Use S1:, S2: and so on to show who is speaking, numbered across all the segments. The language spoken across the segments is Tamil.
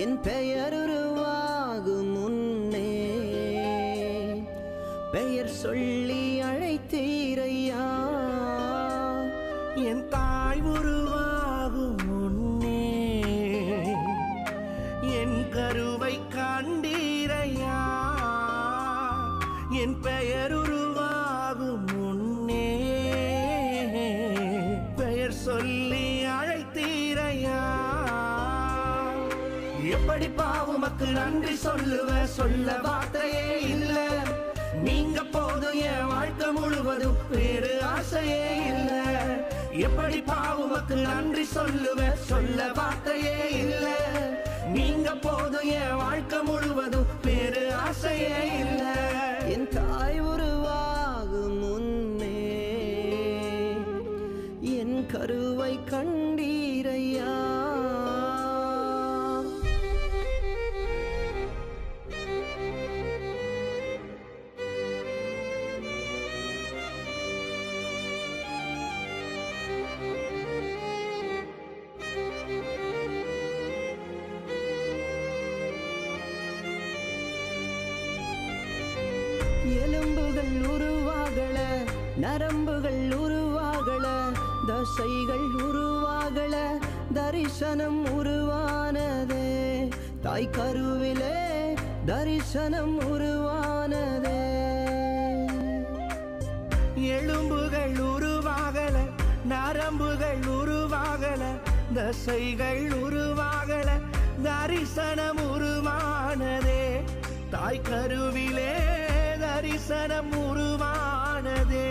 S1: என் பெயர் உருவாகும் முன்னே பெயர் சொல்லி அழைத்தீரையா.
S2: என் தாய் உருவாகும் முன்னே என் கருவை கண்டீரையா. என் பெயர் உருவாகும் முன்னே பெயர் சொல்லி அழைத்தீரையா. எப்படி பாவுமக்கு நன்றி சொல்லுவ, சொல்ல வார்த்தையே இல்ல. நீங்க போதும் என் வாழ்க்கை முழுவதும் வேறு ஆசையே இல்ல. எப்படி பாவுமக்கு நன்றி சொல்லுவ, சொல்ல வார்த்தையே இல்ல. நீங்க போதும் என் வாழ்க்கை முழுவதும் வேறு ஆசையே இல்ல.
S1: என் தாய் உருவாகும் முன்னே என் கருவை கண்டீரையா. எலும்புகள் உருவாகல, நரம்புகள் உருவாகல, தசைகள் உருவாகல, தரிசனம் உருவானதே. தாய் கருவிலே தரிசனம் உருவானதே.
S2: எலும்புகள் உருவாகல, நரம்புகள் உருவாகல, தசைகள் உருவாகல, தரிசனம் உருவானதே. தாய் கருவிலே தரிசனம் உருவானதே.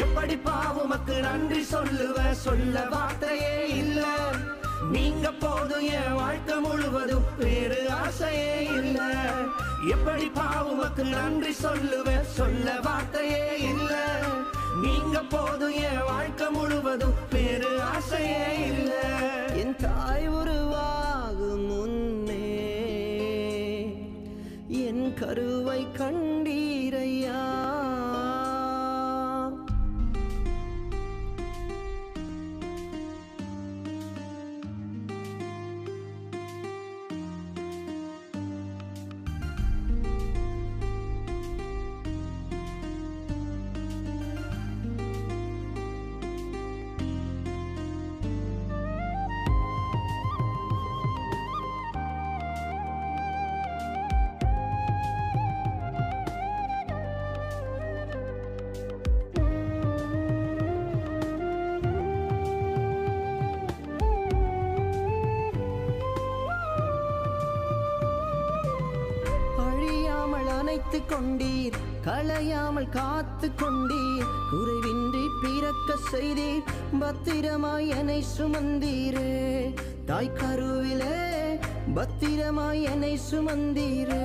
S2: எப்படி பாவுமக்கு நன்றி சொல்லுவ, சொல்ல வார்த்தையே இல்ல. நீங்க போதும் என் வாழ்க்கை முழுவதும் வேறு ஆசையே இல்ல. எப்படி பாவுமக்கு நன்றி சொல்லுவ, சொல்ல வார்த்தையே இல்ல. நீங்க போதும் என் வாழ்க்கை முழுவதும் வேறு ஆசையே இல்ல.
S1: என் தாய் உருவாகும் முன்னே என் கருவை கண்டீரையா. அணைத்து கொண்டீர், களையாமல் காத்து கொண்டீர், குறைவின்றி பிறக்க செய்தீர், பத்திரமாய் என்னை சுமந்தீரே. தாய் கருவிலே பத்திரமாய் என்னை சுமந்தீரே.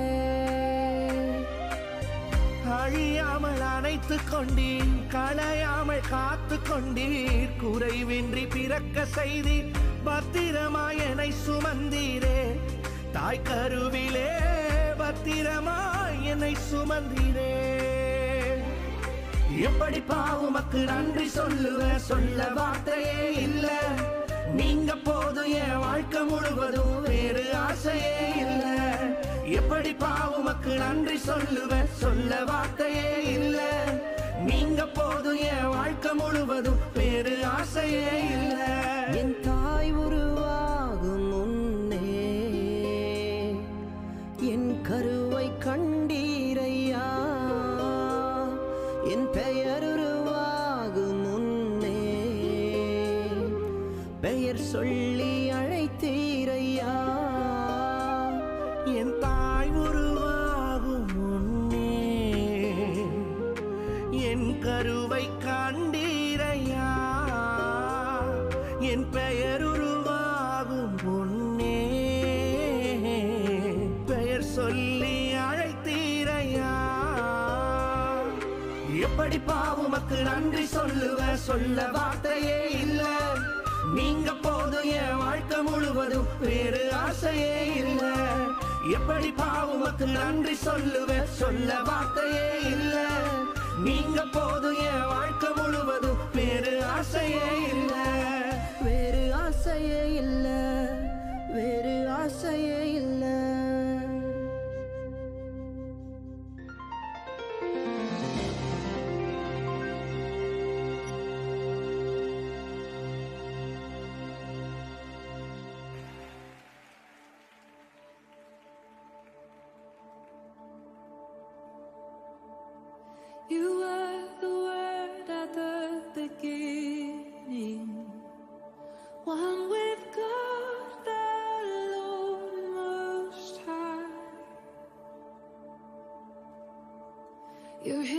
S2: அழியாமல் அணைத்து கொண்டீர், களையாமல் காத்து கொண்டீர், குறைவின்றி பிறக்க செய்தீர், பத்திரமாய் என்னை சுமந்தீரே. தாய் கருவிலே பத்திரமாய் என்னை சுமந்தீரே. எப்படி பாவுமக்கு நன்றி சொல்லுவ, சொல்ல வார்த்தையே இல்ல. நீங்க போதும் என் வாழ்க்கை முழுவதும் வேறு ஆசையே இல்ல. எப்படி பாவுமக்கு நன்றி சொல்லுவ, சொல்ல வார்த்தையே இல்ல. நீங்க போதும் என் வாழ்க்கை முழுவதும் வேறு ஆசையே இல்ல.
S1: என் தாய் உருவாகும் முன்னே என் கருவை கண்டீரையா. என் பெயர் உருவாகும் முன்னே பெயர் சொல்லி அழைத்தீரையா.
S2: என் தாய் உருவாகும் முன்னே என் கருவை கண்டீரையா. என் பெயர் உருவாகும் முன்னே பெயர் சொல்லி அழைத்தீரையா. எப்படி பாவுமக்கு நன்றி சொல்லுவ, சொல்ல வார்த்தையே இல்ல. நீங்க போதும் என் வாழ்க்கை முழுவதும் வேறு ஆசையே இல்ல. எப்படி பாவுமக்கு நன்றி சொல்லுவ, சொல்ல வார்த்தையே இல்ல. நீங்க போதும் என் வாழ்க்கை முழுவதும் வேறு ஆசையே இல்ல.
S1: வேறு ஆசையே இல்ல.
S3: You're here.